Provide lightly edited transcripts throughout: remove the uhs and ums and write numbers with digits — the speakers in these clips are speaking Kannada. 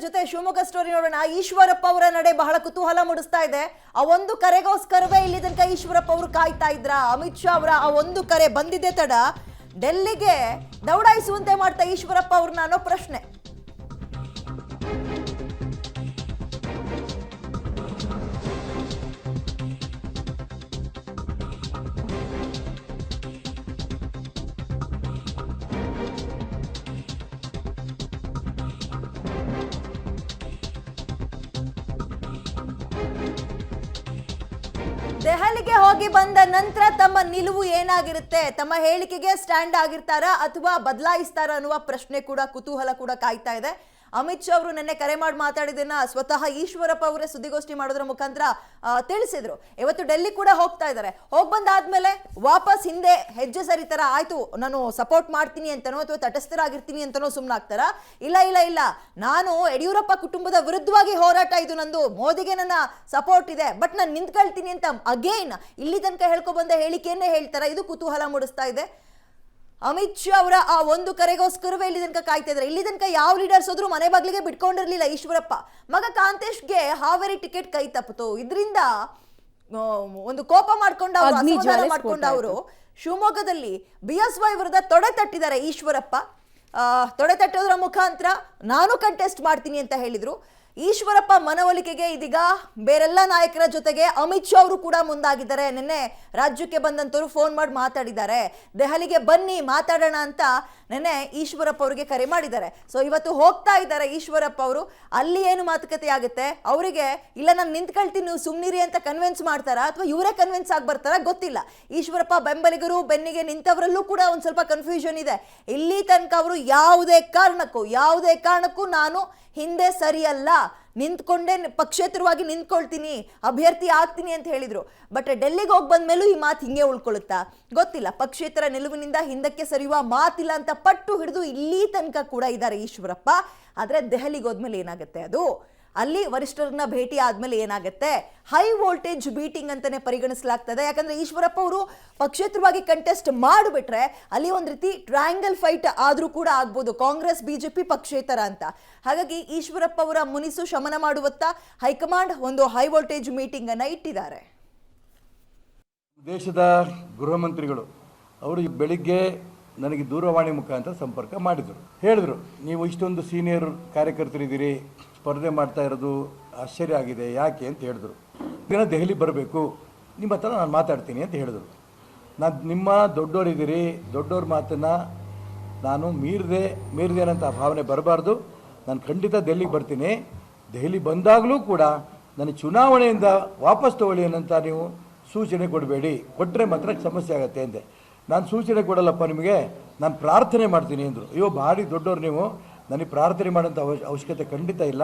ಜೊತೆ ಶಿವಮೊಗ್ಗ ಸ್ಟೋರಿ ನೋಡೋಣ. ಈಶ್ವರಪ್ಪ ಅವರ ನಡೆ ಬಹಳ ಕುತೂಹಲ ಮೂಡಿಸ್ತಾ ಇದೆ. ಆ ಒಂದು ಕರೆಗೋಸ್ಕರವೇ ಇಲ್ಲಿ ತನಕ ಈಶ್ವರಪ್ಪ ಅವರು ಕಾಯ್ತಾ ಇದ್ರ. ಅಮಿತ್ ಶಾ ಅವರ ಆ ಒಂದು ಕರೆ ಬಂದಿದೆ ತಡ ಡೆಲ್ಲಿಗೆ ದೌಡಾಯಿಸುವಂತೆ ಮಾಡ್ತಾ ಈಶ್ವರಪ್ಪ ಅವ್ರನ್ನ ಅನ್ನೋ ಪ್ರಶ್ನೆ. ದೆಹಲಿಗೆ ಹೋಗಿ ಬಂದ ನಂತರ ತಮ್ಮ ನಿಲುವು ಏನಾಗಿರುತ್ತೆ, ತಮ್ಮ ಹೇಳಿಕೆಗೆ ಸ್ಟ್ಯಾಂಡ್ ಆಗಿರ್ತಾರಾ ಅಥವಾ ಬದಲಾಯಿಸ್ತಾರ ಅನ್ನುವ ಪ್ರಶ್ನೆ ಕೂಡ ಕುತೂಹಲ ಕೂಡ ಕಾಯ್ತಾ ಇದೆ. ಅಮಿತ್ ಶಾ ಅವರು ನಿನ್ನೆ ಕರೆ ಮಾಡಿ ಮಾತಾಡಿದನ್ನ ಸ್ವತಃ ಈಶ್ವರಪ್ಪ ಅವರೇ ಸುದ್ದಿಗೋಷ್ಠಿ ಮಾಡೋದ್ರ ಮುಖಾಂತರ ತಿಳಿಸಿದ್ರು. ಇವತ್ತು ಡೆಲ್ಲಿ ಕೂಡ ಹೋಗ್ತಾ ಇದ್ದಾರೆ. ಹೋಗಿ ಬಂದಾದ್ಮೇಲೆ ವಾಪಸ್ ಹಿಂದೆ ಹೆಜ್ಜೆ ಸರಿತಾರ, ಆಯ್ತು ನಾನು ಸಪೋರ್ಟ್ ಮಾಡ್ತೀನಿ ಅಂತನೋ ಅಥವಾ ತಟಸ್ಥರಾಗಿರ್ತೀನಿ ಅಂತನೋ ಸುಮ್ಮನಾಗ್ತಾರ? ಇಲ್ಲ ಇಲ್ಲ ಇಲ್ಲ, ನಾನು ಯಡಿಯೂರಪ್ಪ ಕುಟುಂಬದ ವಿರುದ್ಧವಾಗಿ ಹೋರಾಟ ಇದು ನಂದು, ಮೋದಿಗೆ ನನ್ನ ಸಪೋರ್ಟ್ ಇದೆ, ಬಟ್ ನಾನು ನಿಂತ್ಕೊಳ್ತೀನಿ ಅಂತ ಅಗೇನ್ ಇಲ್ಲಿ ತನಕ ಹೇಳ್ಕೊಬಂದ ಹೇಳಿಕೆಯನ್ನೇ ಹೇಳ್ತಾರ. ಇದು ಕುತೂಹಲ ಮೂಡಿಸ್ತಾ ಇದೆ. ಅಮಿತ್ ಶಾ ಅವರ ಆ ಒಂದು ಕರೆಗೋಸ್ಕರವೇ ಇಲ್ಲಿ ತನಕ ಕಾಯ್ತಾ ಇದ್ದಾರೆ. ಇಲ್ಲಿ ತನಕ ಯಾವ ಲೀಡರ್ಸ್ ಹೋದ್ರು ಮನೆ ಬಾಗಿಲಿಗೆ ಬಿಟ್ಕೊಂಡಿರ್ಲಿಲ್ಲ ಈಶ್ವರಪ್ಪ. ಮಗ ಕಾಂತೇಶ್ಗೆ ಹಾವೇರಿ ಟಿಕೆಟ್ ಕೈ ತಪ್ಪಿತು. ಇದರಿಂದ ಒಂದು ಕೋಪ ಮಾಡ್ಕೊಂಡವರು ಶಿವಮೊಗ್ಗದಲ್ಲಿ BSY ವಿರುದ್ಧ ತೊಡೆ ತಟ್ಟಿದ್ದಾರೆ ಈಶ್ವರಪ್ಪ. ತೊಡೆ ತಟ್ಟೋದ್ರ ಮುಖಾಂತರ ನಾನು ಕಂಟೆಸ್ಟ್ ಮಾಡ್ತೀನಿ ಅಂತ ಹೇಳಿದ್ರು. ಈಶ್ವರಪ್ಪ ಮನವೊಲಿಕೆಗೆ ಇದೀಗ ಬೇರೆಲ್ಲ ನಾಯಕರ ಜೊತೆಗೆ ಅಮಿತ್ ಶಾ ಅವರು ಕೂಡ ಮುಂದಾಗಿದ್ದಾರೆ. ನಿನ್ನೆ ರಾಜ್ಯಕ್ಕೆ ಬಂದಂತವರು ಫೋನ್ ಮಾಡಿ ಮಾತಾಡಿದ್ದಾರೆ. ದೆಹಲಿಗೆ ಬನ್ನಿ ಮಾತಾಡೋಣ ಅಂತ ನಿನ್ನೆ ಈಶ್ವರಪ್ಪ ಅವರಿಗೆ ಕರೆ ಮಾಡಿದ್ದಾರೆ. ಸೊ ಇವತ್ತು ಹೋಗ್ತಾ ಇದ್ದಾರೆ ಈಶ್ವರಪ್ಪ ಅವರು. ಅಲ್ಲಿ ಏನು ಮಾತುಕತೆ ಆಗುತ್ತೆ, ಅವರಿಗೆ ಇಲ್ಲ ನಾನು ನಿಂತ್ಕೊಳ್ತೀನಿ ನೀವು ಸುಮ್ನಿರಿ ಅಂತ ಕನ್ವಿನ್ಸ್ ಮಾಡ್ತಾರಾ ಅಥವಾ ಇವರೇ ಕನ್ವಿನ್ಸ್ ಆಗಿ ಬರ್ತಾರಾ ಗೊತ್ತಿಲ್ಲ. ಈಶ್ವರಪ್ಪ ಬೆಂಬಲಿಗರು ಬೆನ್ನಿಗೆ ನಿಂತವರಲ್ಲೂ ಕೂಡ ಒಂದು ಸ್ವಲ್ಪ ಕನ್ಫ್ಯೂಷನ್ ಇದೆ. ಇಲ್ಲಿ ತನಕ ಅವರು ಯಾವುದೇ ಕಾರಣಕ್ಕೂ ನಾನು ಹಿಂದೆ ಸರಿಯಲ್ಲ, ನಿಂತ್ಕೊಂಡೇ ಪಕ್ಷೇತರವಾಗಿ ನಿಂತ್ಕೊಳ್ತೀನಿ, ಅಭ್ಯರ್ಥಿ ಆಗ್ತೀನಿ ಅಂತ ಹೇಳಿದ್ರು. ಬಟ್ ಡೆಲ್ಲಿಗೆ ಹೋಗಿ ಬಂದ ಮೇಲೂ ಈ ಮಾತು ಹಿಂಗೆ ಉಳ್ಕೊಳ್ಳುತ್ತಾ ಗೊತ್ತಿಲ್ಲ. ಪಕ್ಷೇತರ ನಿಲುವಿನಿಂದ ಹಿಂದಕ್ಕೆ ಸರಿಯುವ ಮಾತಿಲ್ಲ ಅಂತ ಪಟ್ಟು ಹಿಡಿದು ಇಲ್ಲಿ ತನಕ ಕೂಡ ಇದ್ದಾರೆ ಈಶ್ವರಪ್ಪ. ಆದ್ರೆ ದೆಹಲಿಗೆ ಹೋದ್ಮೇಲೆ ಏನಾಗುತ್ತೆ, ಅದು ಅಲ್ಲಿ ವರಿಷ್ಠರನ್ನ ಭೇಟಿ ಆದ್ಮೇಲೆ ಏನಾಗುತ್ತೆ, ಹೈ ವೋಲ್ಟೇಜ್ ಬೀಟಿಂಗ್ ಅಂತಾನೆ ಪರಿಗಣಿಸಲಾಗ್ತದೆ. ಯಾಕಂದ್ರೆ ಈಶ್ವರಪ್ಪ ಅವರು ಪಕ್ಷೇತರವಾಗಿ ಕಂಟೆಸ್ಟ್ ಮಾಡಿಬಿಟ್ರೆ ಅಲ್ಲಿ ಒಂದ್ ರೀತಿ ಟ್ರಯಾಂಗಲ್ ಫೈಟ್ ಆದ್ರೂ ಕೂಡ ಆಗ್ಬೋದು, ಕಾಂಗ್ರೆಸ್ BJP ಪಕ್ಷೇತರ ಅಂತ. ಹಾಗಾಗಿ ಈಶ್ವರಪ್ಪ ಅವರ ಮುನಿಸು ಶಮನ ಮಾಡುವತ್ತ ಹೈಕಮಾಂಡ್ ಒಂದು ಹೈ ವೋಲ್ಟೇಜ್ ಮೀಟಿಂಗ್ ಅನ್ನ ಇಟ್ಟಿದ್ದಾರೆ. ದೇಶದ ಗೃಹ ಮಂತ್ರಿಗಳು ಅವರು ಬೆಳಿಗ್ಗೆ ನನಗೆ ದೂರವಾಣಿ ಮುಖಾಂತರ ಸಂಪರ್ಕ ಮಾಡಿದರು. ಹೇಳಿದ್ರು, ನೀವು ಇಷ್ಟೊಂದು ಸೀನಿಯರ್ ಕಾರ್ಯಕರ್ತರಿದ್ದೀರಿ, ಸ್ಪರ್ಧೆ ಮಾಡ್ತಾ ಇರೋದು ಆಶ್ಚರ್ಯ ಆಗಿದೆ, ಯಾಕೆ ಅಂತ ಹೇಳಿದ್ರು. ದಿನ ದೆಹಲಿ ಬರಬೇಕು, ನಿಮ್ಮ ಹತ್ರ ನಾನು ಮಾತಾಡ್ತೀನಿ ಅಂತ ಹೇಳಿದ್ರು. ನಾನು ನಿಮ್ಮ ದೊಡ್ಡವರಿದ್ದೀರಿ, ದೊಡ್ಡವ್ರ ಮಾತನ್ನು ನಾನು ಮೀರಿದೇನಂತ ಭಾವನೆ ಬರಬಾರ್ದು. ನಾನು ಖಂಡಿತ ದೆಹಲಿಗೆ ಬರ್ತೀನಿ. ದೆಹಲಿ ಬಂದಾಗಲೂ ಕೂಡ ನನಗೆ ಚುನಾವಣೆಯಿಂದ ವಾಪಸ್ ತಗೊಳ್ಳಿ ಅನ್ನಂತ ನೀವು ಸೂಚನೆ ಕೊಡಬೇಡಿ, ಕೊಟ್ಟರೆ ಮಾತ್ರ ಸಮಸ್ಯೆ ಆಗುತ್ತೆ ಅಂದೆ. ನಾನು ಸೂಚನೆ ಕೊಡಲ್ಲಪ್ಪ ನಿಮಗೆ, ನಾನು ಪ್ರಾರ್ಥನೆ ಮಾಡ್ತೀನಿ ಅಂದರು. ಅಯ್ಯೋ ಭಾರಿ ದೊಡ್ಡವ್ರು ನೀವು, ನನಗೆ ಪ್ರಾರ್ಥನೆ ಮಾಡೋಂಥ ಅವಶ್ಯಕತೆ ಖಂಡಿತ ಇಲ್ಲ.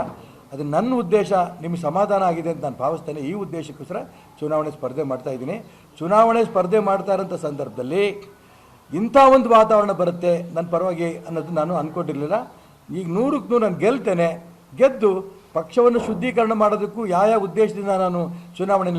ಅದು ನನ್ನ ಉದ್ದೇಶ ನಿಮಗೆ ಸಮಾಧಾನ ಆಗಿದೆ ಅಂತ ನಾನು ಭಾವಿಸ್ತೇನೆ. ಈ ಉದ್ದೇಶಕ್ಕೋಸ್ಕರ ಚುನಾವಣೆ ಸ್ಪರ್ಧೆ ಮಾಡ್ತಾಯಿದ್ದೀನಿ. ಚುನಾವಣೆ ಸ್ಪರ್ಧೆ ಮಾಡ್ತಾ ಇರೋಂಥ ಸಂದರ್ಭದಲ್ಲಿ ಇಂಥ ಒಂದು ವಾತಾವರಣ ಬರುತ್ತೆ ನನ್ನ ಪರವಾಗಿ ಅನ್ನೋದು ನಾನು ಅಂದ್ಕೊಂಡಿರಲಿಲ್ಲ. ಈಗ 100ಕ್ಕೆ 100 ನಾನು ಗೆಲ್ತೇನೆ. ಗೆದ್ದು ಪಕ್ಷವನ್ನು ಶುದ್ಧೀಕರಣ ಮಾಡೋದಕ್ಕೂ ಯಾವ ಉದ್ದೇಶದಿಂದ ನಾನು ಚುನಾವಣೆ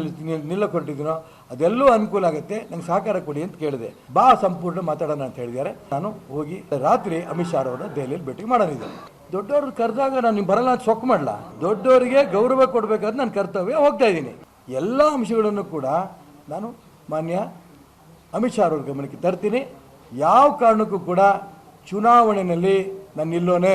ನಿಲ್ಲಕೊಟ್ಟಿದ್ದೀನೋ ಅದೆಲ್ಲೂ ಅನುಕೂಲ ಆಗುತ್ತೆ, ನಂಗೆ ಸಹಕಾರ ಕೊಡಿ ಅಂತ ಕೇಳಿದೆ. ಬಾ ಸಂಪೂರ್ಣ ಮಾತಾಡೋಣ ಅಂತ ಹೇಳಿದ್ದಾರೆ. ನಾನು ಹೋಗಿ ರಾತ್ರಿ ಅಮಿತ್ ಶಾ ಅವರನ್ನು ದೆಹಲಿಯಲ್ಲಿ ಭೇಟಿ ಮಾಡೋದಿದೆ. ದೊಡ್ಡವ್ರು ಕರೆದಾಗ ನಾನು ನೀವು ಬರಲ್ಲ ಅಂತ ಸೊಕ್ಕು ಮಾಡಲ್ಲ, ದೊಡ್ಡವರಿಗೆ ಗೌರವ ಕೊಡಬೇಕಾದ್ರೆ ನನ್ನ ಕರ್ತವ್ಯ ಹೋಗ್ತಾ ಇದ್ದೀನಿ. ಎಲ್ಲ ಅಂಶಗಳನ್ನು ಕೂಡ ನಾನು ಮಾನ್ಯ ಅಮಿತ್ ಶಾ ಅವ್ರ ಗಮನಕ್ಕೆ ತರ್ತೀನಿ. ಯಾವ ಕಾರಣಕ್ಕೂ ಕೂಡ ಚುನಾವಣೆಯಲ್ಲಿ ನಾನು ನಿಲ್ಲೋನೆ,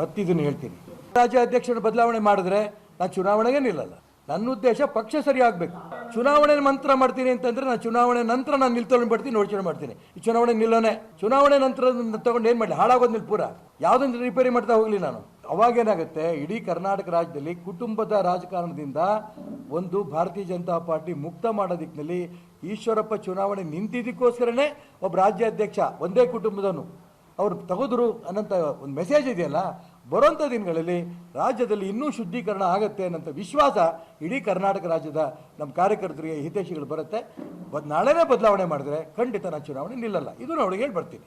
ಮತ್ತಿದನ್ನು ಹೇಳ್ತೀನಿ. ರಾಜ್ಯ ಅಧ್ಯಕ್ಷರ ಬದಲಾವಣೆ ಮಾಡಿದ್ರೆ ನಾನು ಚುನಾವಣೆಗೆ ನಿಲ್ಲಲ್ಲ. ನನ್ನ ಉದ್ದೇಶ ಪಕ್ಷ ಸರಿ ಆಗಬೇಕು. ಚುನಾವಣೆ ನಂತರ ಮಾಡ್ತೀನಿ ಅಂತಂದ್ರೆ ನಾನು ಚುನಾವಣೆ ನಂತರ ನಾನು ನಿಲ್ತೊಳ್ಬಿಡ್ತೀನಿ, ನೋಡ್ಕೊಂಡು ಮಾಡ್ತೀನಿ. ಈ ಚುನಾವಣೆ ನಿಲ್ಲೋನೆ, ಚುನಾವಣೆ ನಂತರ ತಗೊಂಡು ಏನು ಮಾಡಲಿ, ಹಾಳಾಗೋದ್ಮೇಲೆ ಪೂರ ಯಾವುದೊಂದು ರಿಪೇರಿ ಮಾಡ್ತಾ ಹೋಗಲಿ ನಾನು. ಅವಾಗೇನಾಗುತ್ತೆ, ಇಡೀ ಕರ್ನಾಟಕ ರಾಜ್ಯದಲ್ಲಿ ಕುಟುಂಬದ ರಾಜಕಾರಣದಿಂದ ಒಂದು ಭಾರತೀಯ ಜನತಾ ಪಾರ್ಟಿ ಮುಕ್ತ ಮಾಡೋ ದಿಕ್ಕಿನಲ್ಲಿ ಈಶ್ವರಪ್ಪ ಚುನಾವಣೆ ನಿಂತಿದ್ದಕ್ಕೋಸ್ಕರನೇ ಒಬ್ಬ ರಾಜ್ಯಾಧ್ಯಕ್ಷ ಒಂದೇ ಕುಟುಂಬದವನು ಅವರು ತಗೋದ್ರು ಅನ್ನೋಂಥ ಒಂದು ಮೆಸೇಜ್ ಇದೆಯಲ್ಲ, ಬರೋಂಥ ದಿನಗಳಲ್ಲಿ ರಾಜ್ಯದಲ್ಲಿ ಇನ್ನೂ ಶುದ್ಧೀಕರಣ ಆಗುತ್ತೆ ಅನ್ನೋಂಥ ವಿಶ್ವಾಸ ಇಡೀ ಕರ್ನಾಟಕ ರಾಜ್ಯದ ನಮ್ಮ ಕಾರ್ಯಕರ್ತರಿಗೆ ಹಿತೈಷಿಗಳು ಬರುತ್ತೆ. ನಾಳೆನೇ ಬದಲಾವಣೆ ಮಾಡಿದ್ರೆ ಖಂಡಿತ ನಾನು ಚುನಾವಣೆ ನಿಲ್ಲಲ್ಲ, ಇದು ಅವಳಿಗೆ ಹೇಳಿ ಬರ್ತೀನಿ.